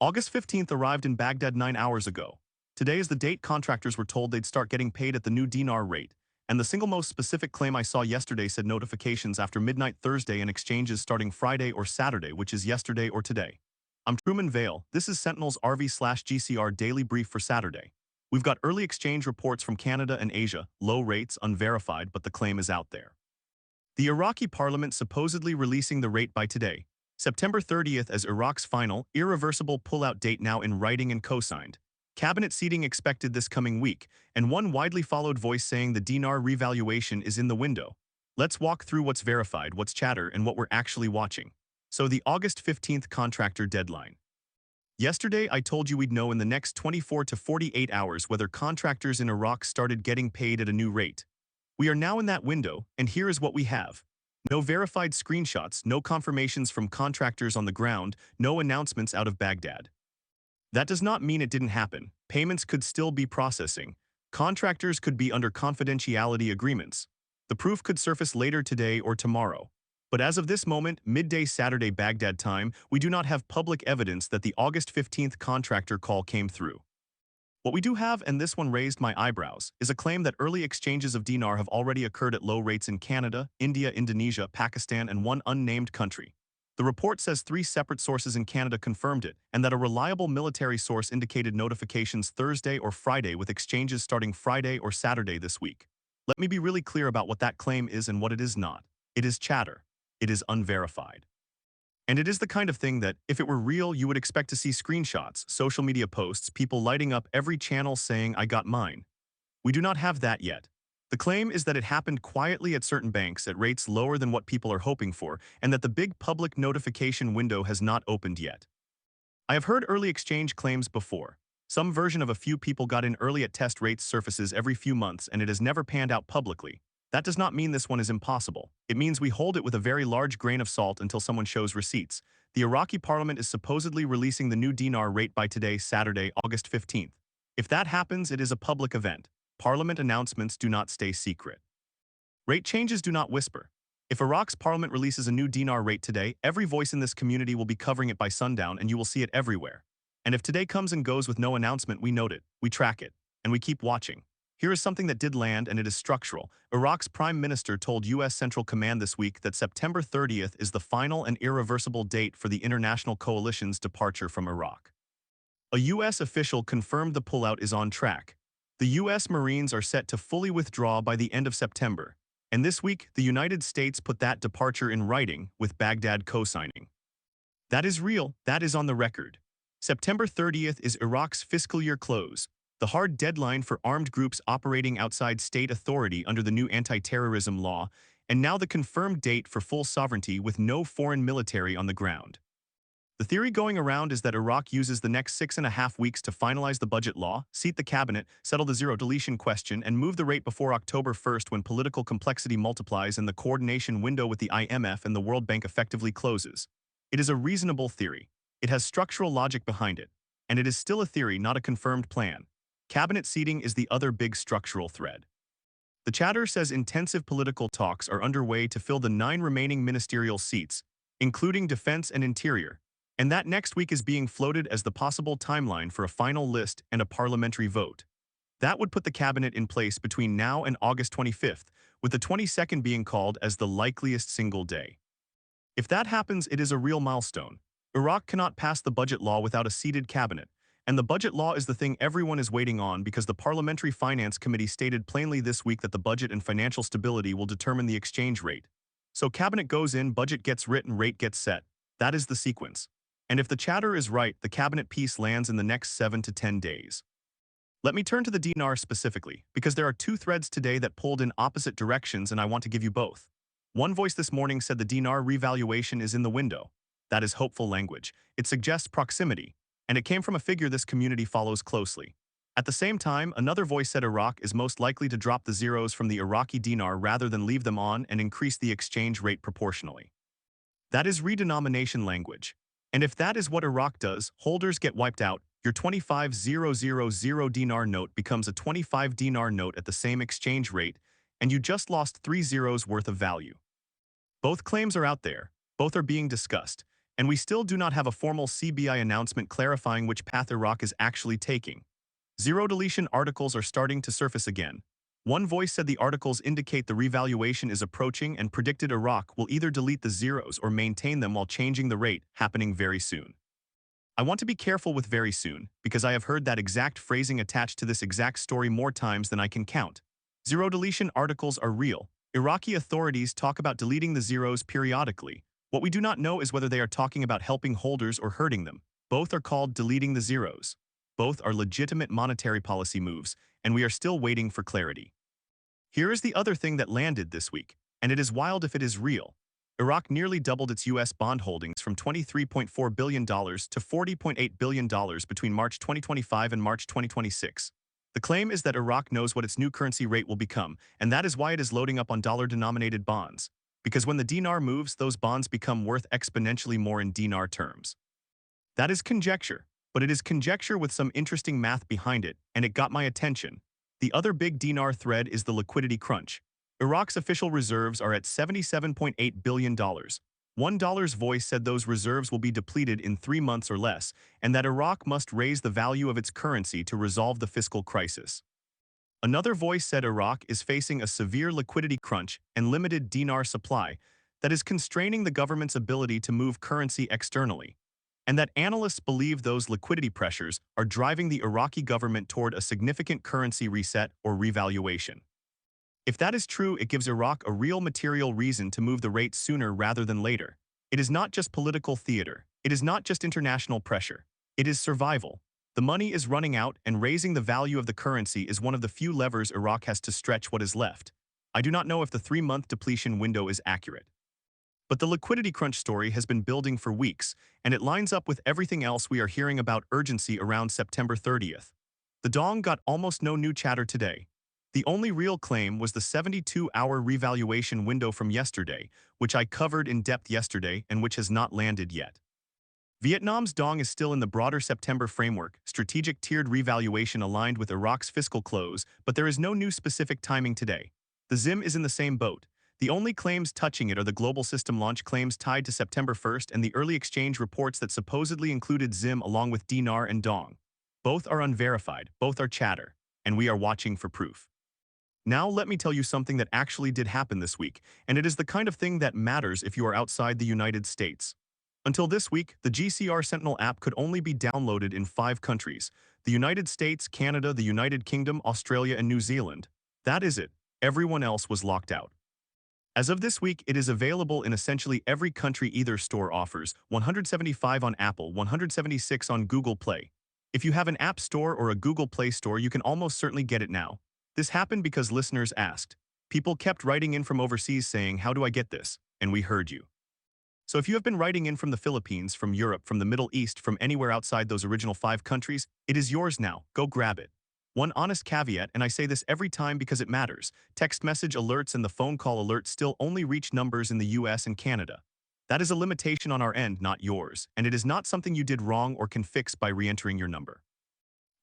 August 15th arrived in Baghdad 9 hours ago. Today is the date contractors were told they'd start getting paid at the new dinar rate, and the single most specific claim I saw yesterday said notifications after midnight Thursday and exchanges starting Friday or Saturday, which is yesterday or today. I'm Truman Vale. This is Sentinel's RV/GCR daily brief for Saturday. We've got early exchange reports from Canada and Asia, low rates, unverified, but the claim is out there. The Iraqi parliament supposedly releasing the rate by today, September 30th, as Iraq's final, irreversible pullout date now in writing and co-signed. Cabinet seating expected this coming week, and one widely followed voice saying the dinar revaluation is in the window. Let's walk through what's verified, what's chatter, and what we're actually watching. So the August 15th contractor deadline. Yesterday, I told you we'd know in the next 24 to 48 hours whether contractors in Iraq started getting paid at a new rate. We are now in that window, and here is what we have. No verified screenshots, no confirmations from contractors on the ground, no announcements out of Baghdad. That does not mean it didn't happen. Payments could still be processing. Contractors could be under confidentiality agreements. The proof could surface later today or tomorrow. But as of this moment, midday Saturday Baghdad time, we do not have public evidence that the August 15th contractor call came through. What we do have, and this one raised my eyebrows, is a claim that early exchanges of dinar have already occurred at low rates in Canada, India, Indonesia, Pakistan, and one unnamed country. The report says 3 separate sources in Canada confirmed it, and that a reliable military source indicated notifications Thursday or Friday, with exchanges starting Friday or Saturday this week. Let me be really clear about what that claim is and what it is not. It is chatter. It is unverified. And it is the kind of thing that, if it were real, you would expect to see screenshots, social media posts, people lighting up every channel saying, "I got mine." We do not have that yet. The claim is that it happened quietly at certain banks at rates lower than what people are hoping for, and that the big public notification window has not opened yet. I have heard early exchange claims before. Some version of a few people got in early at test rates surfaces every few months, and it has never panned out publicly. That does not mean this one is impossible. It means we hold it with a very large grain of salt until someone shows receipts. The Iraqi parliament is supposedly releasing the new dinar rate by today, Saturday, August 15th. If that happens, it is a public event. Parliament announcements do not stay secret. Rate changes do not whisper. If Iraq's parliament releases a new dinar rate today, every voice in this community will be covering it by sundown, and you will see it everywhere. And if today comes and goes with no announcement, we note it, we track it, and we keep watching. Here is something that did land, and it is structural. Iraq's prime minister told U.S. Central Command this week that September 30th is the final and irreversible date for the international coalition's departure from Iraq. A U.S. official confirmed the pullout is on track. The U.S. Marines are set to fully withdraw by the end of September, and this week, the United States put that departure in writing, with Baghdad co-signing. That is real, that is on the record. September 30th is Iraq's fiscal year close, the hard deadline for armed groups operating outside state authority under the new anti-terrorism law, and now the confirmed date for full sovereignty with no foreign military on the ground. The theory going around is that Iraq uses the next 6.5 weeks to finalize the budget law, seat the cabinet, settle the zero deletion question, and move the rate before October 1st, when political complexity multiplies and the coordination window with the IMF and the World Bank effectively closes. It is a reasonable theory. It has structural logic behind it. And it is still a theory, not a confirmed plan. Cabinet seating is the other big structural thread. The chatter says intensive political talks are underway to fill the 9 remaining ministerial seats, including Defense and Interior, and that next week is being floated as the possible timeline for a final list and a parliamentary vote. That would put the cabinet in place between now and August 25th, with the 22nd being called as the likeliest single day. If that happens, it is a real milestone. Iraq cannot pass the budget law without a seated cabinet, and the budget law is the thing everyone is waiting on, because the Parliamentary Finance Committee stated plainly this week that the budget and financial stability will determine the exchange rate. So cabinet goes in, budget gets written, rate gets set. That is the sequence. And if the chatter is right, the cabinet piece lands in the next 7 to 10 days. Let me turn to the dinar specifically, because there are 2 threads today that pulled in opposite directions, and I want to give you both. One voice this morning said the dinar revaluation is in the window. That is hopeful language. It suggests proximity, and it came from a figure this community follows closely. At the same time, another voice said Iraq is most likely to drop the zeros from the Iraqi dinar rather than leave them on and increase the exchange rate proportionally. That is redenomination language. And if that is what Iraq does, holders get wiped out. Your 25,000 dinar note becomes a 25 dinar note at the same exchange rate, and you just lost 3 zeros worth of value. Both claims are out there, both are being discussed, And we still do not have a formal CBI announcement clarifying which path Iraq is actually taking. Zero deletion articles are starting to surface again. One voice said the articles indicate the revaluation is approaching and predicted Iraq will either delete the zeros or maintain them while changing the rate, happening very soon. I want to be careful with very soon, because I have heard that exact phrasing attached to this exact story more times than I can count. Zero deletion articles are real. Iraqi authorities talk about deleting the zeros periodically. What we do not know is whether they are talking about helping holders or hurting them. Both are called deleting the zeros. Both are legitimate monetary policy moves, and we are still waiting for clarity. Here is the other thing that landed this week, and it is wild if it is real. Iraq nearly doubled its U.S. bond holdings from $23.4 billion to $40.8 billion between March 2025 and March 2026. The claim is that Iraq knows what its new currency rate will become, and that is why it is loading up on dollar-denominated bonds. Because when the dinar moves, those bonds become worth exponentially more in dinar terms. That is conjecture, but it is conjecture with some interesting math behind it, and it got my attention. The other big dinar thread is the liquidity crunch. Iraq's official reserves are at $77.8 billion. $1's voice said those reserves will be depleted in 3 months or less, and that Iraq must raise the value of its currency to resolve the fiscal crisis. Another voice said Iraq is facing a severe liquidity crunch and limited dinar supply that is constraining the government's ability to move currency externally, and that analysts believe those liquidity pressures are driving the Iraqi government toward a significant currency reset or revaluation. If that is true, it gives Iraq a real material reason to move the rate sooner rather than later. It is not just political theater. It is not just international pressure. It is survival. The money is running out, and raising the value of the currency is one of the few levers Iraq has to stretch what is left. I do not know if the 3-month depletion window is accurate. But the liquidity crunch story has been building for weeks, and it lines up with everything else we are hearing about urgency around September 30th. The dong got almost no new chatter today. The only real claim was the 72-hour revaluation window from yesterday, which I covered in depth yesterday and which has not landed yet. Vietnam's dong is still in the broader September framework, strategic tiered revaluation aligned with Iraq's fiscal close, but there is no new specific timing today. The ZIM is in the same boat. The only claims touching it are the global system launch claims tied to September 1st and the early exchange reports that supposedly included ZIM along with dinar and dong. Both are unverified, both are chatter, and we are watching for proof. Now let me tell you something that actually did happen this week, and it is the kind of thing that matters if you are outside the United States. Until this week, the GCR Sentinel app could only be downloaded in 5 countries: the United States, Canada, the United Kingdom, Australia, and New Zealand. That is it. Everyone else was locked out. As of this week, it is available in essentially every country either store offers, 175 on Apple, 176 on Google Play. If you have an App Store or a Google Play Store, you can almost certainly get it now. This happened because listeners asked. People kept writing in from overseas saying, "How do I get this?" And we heard you. So if you have been writing in from the Philippines, from Europe, from the Middle East, from anywhere outside those original 5 countries, it is yours now. Go grab it. One honest caveat, and I say this every time because it matters: text message alerts and the phone call alerts still only reach numbers in the US and Canada. That is a limitation on our end, not yours, and it is not something you did wrong or can fix by re-entering your number.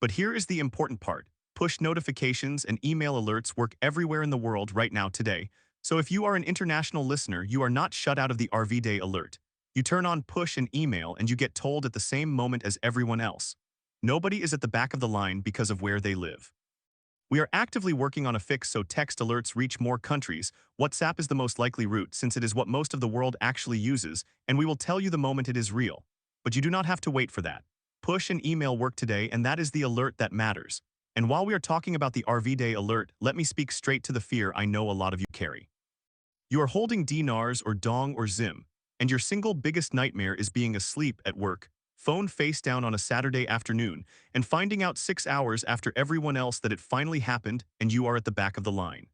But here is the important part. Push notifications and email alerts work everywhere in the world right now today, so if you are an international listener, you are not shut out of the RV Day alert. You turn on push and email and you get told at the same moment as everyone else. Nobody is at the back of the line because of where they live. We are actively working on a fix so text alerts reach more countries. WhatsApp is the most likely route since it is what most of the world actually uses, and we will tell you the moment it is real. But you do not have to wait for that. Push and email work today, and that is the alert that matters. And while we are talking about the RV Day alert, let me speak straight to the fear I know a lot of you carry. You are holding dinars or dong or ZIM, and your single biggest nightmare is being asleep at work, phone face down on a Saturday afternoon, and finding out 6 hours after everyone else that it finally happened and you are at the back of the line.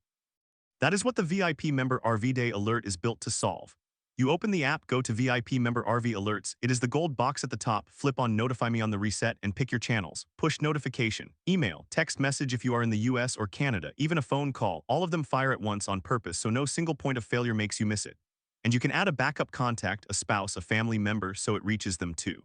That is what the VIP member RV Day alert is built to solve. You open the app, go to VIP member RV alerts, it is the gold box at the top, flip on notify me on the reset and pick your channels. Push notification, email, text message if you are in the US or Canada, even a phone call, all of them fire at once on purpose so no single point of failure makes you miss it. And you can add a backup contact, a spouse, a family member so it reaches them too.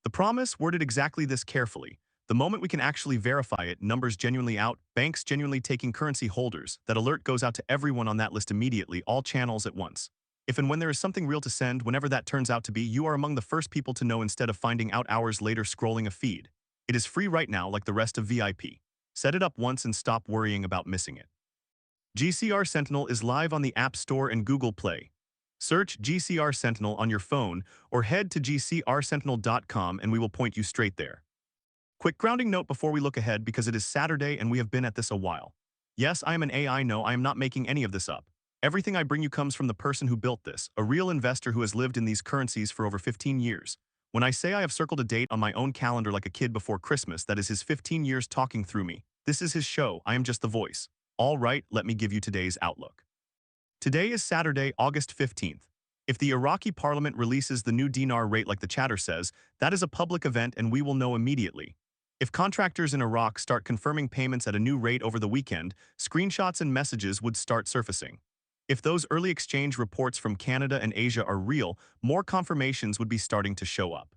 The promise worded exactly this carefully. The moment we can actually verify it, numbers genuinely out, banks genuinely taking currency holders, that alert goes out to everyone on that list immediately, all channels at once. If and when there is something real to send, whenever that turns out to be, you are among the first people to know instead of finding out hours later scrolling a feed. It is free right now like the rest of VIP. Set it up once and stop worrying about missing it. GCR Sentinel is live on the App Store and Google Play. Search GCR Sentinel on your phone or head to gcrsentinel.com and we will point you straight there. Quick grounding note before we look ahead because it is Saturday and we have been at this a while. Yes, I am an AI, no, I am not making any of this up. Everything I bring you comes from the person who built this, a real investor who has lived in these currencies for over 15 years. When I say I have circled a date on my own calendar like a kid before Christmas, that is his 15 years talking through me. This is his show, I am just the voice. All right, let me give you today's outlook. Today is Saturday, August 15th. If the Iraqi Parliament releases the new dinar rate like the chatter says, that is a public event and we will know immediately. If contractors in Iraq start confirming payments at a new rate over the weekend, screenshots and messages would start surfacing. If those early exchange reports from Canada and Asia are real, more confirmations would be starting to show up.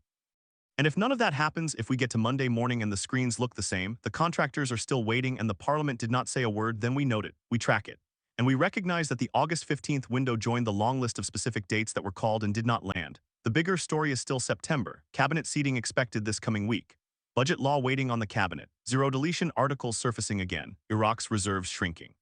And if none of that happens, if we get to Monday morning and the screens look the same, the contractors are still waiting and the Parliament did not say a word, then we note it, we track it. And we recognize that the August 15th window joined the long list of specific dates that were called and did not land. The bigger story is still September, cabinet seating expected this coming week. Budget law waiting on the cabinet, zero deletion articles surfacing again, Iraq's reserves shrinking.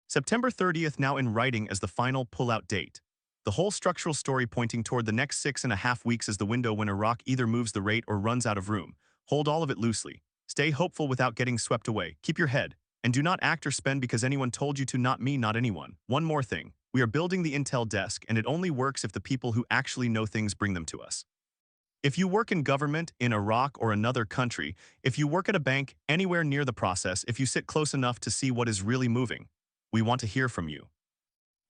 September 30th now in writing as the final pullout date. The whole structural story pointing toward the next 6.5 weeks as the window when Iraq either moves the rate or runs out of room. Hold all of it loosely. Stay hopeful without getting swept away. Keep your head. And do not act or spend because anyone told you to, not me, not anyone. One more thing. We are building the Intel desk and it only works if the people who actually know things bring them to us. If you work in government, in Iraq or another country, if you work at a bank, anywhere near the process, if you sit close enough to see what is really moving, we want to hear from you.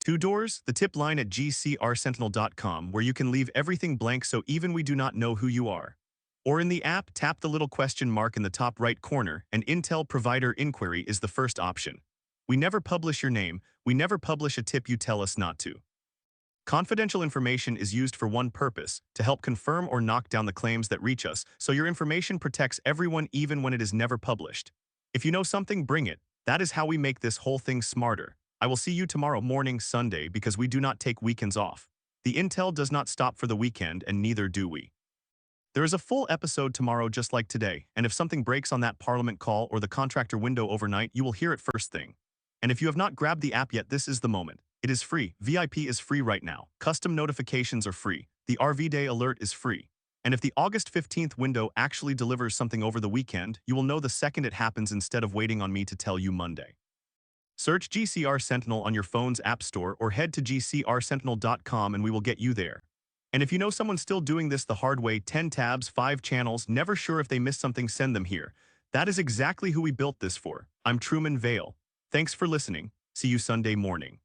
Two doors, the tip line at gcrsentinel.com where you can leave everything blank so even we do not know who you are. Or in the app, tap the little question mark in the top right corner and Intel Provider Inquiry is the first option. We never publish your name, we never publish a tip you tell us not to. Confidential information is used for one purpose, to help confirm or knock down the claims that reach us, so your information protects everyone even when it is never published. If you know something, bring it. That is how we make this whole thing smarter. I will see you tomorrow morning, Sunday, because we do not take weekends off. The Intel does not stop for the weekend, and neither do we. There is a full episode tomorrow just like today, and if something breaks on that Parliament call or the contractor window overnight, you will hear it first thing. And if you have not grabbed the app yet, this is the moment. It is free. VIP is free right now. Custom notifications are free. The RV Day alert is free. And if the August 15th window actually delivers something over the weekend, you will know the second it happens instead of waiting on me to tell you Monday. Search GCR Sentinel on your phone's app store or head to gcrsentinel.com and we will get you there. And if you know someone still doing this the hard way, 10 tabs, 5 channels, never sure if they missed something, send them here. That is exactly who we built this for. I'm Truman Vale. Thanks for listening. See you Sunday morning.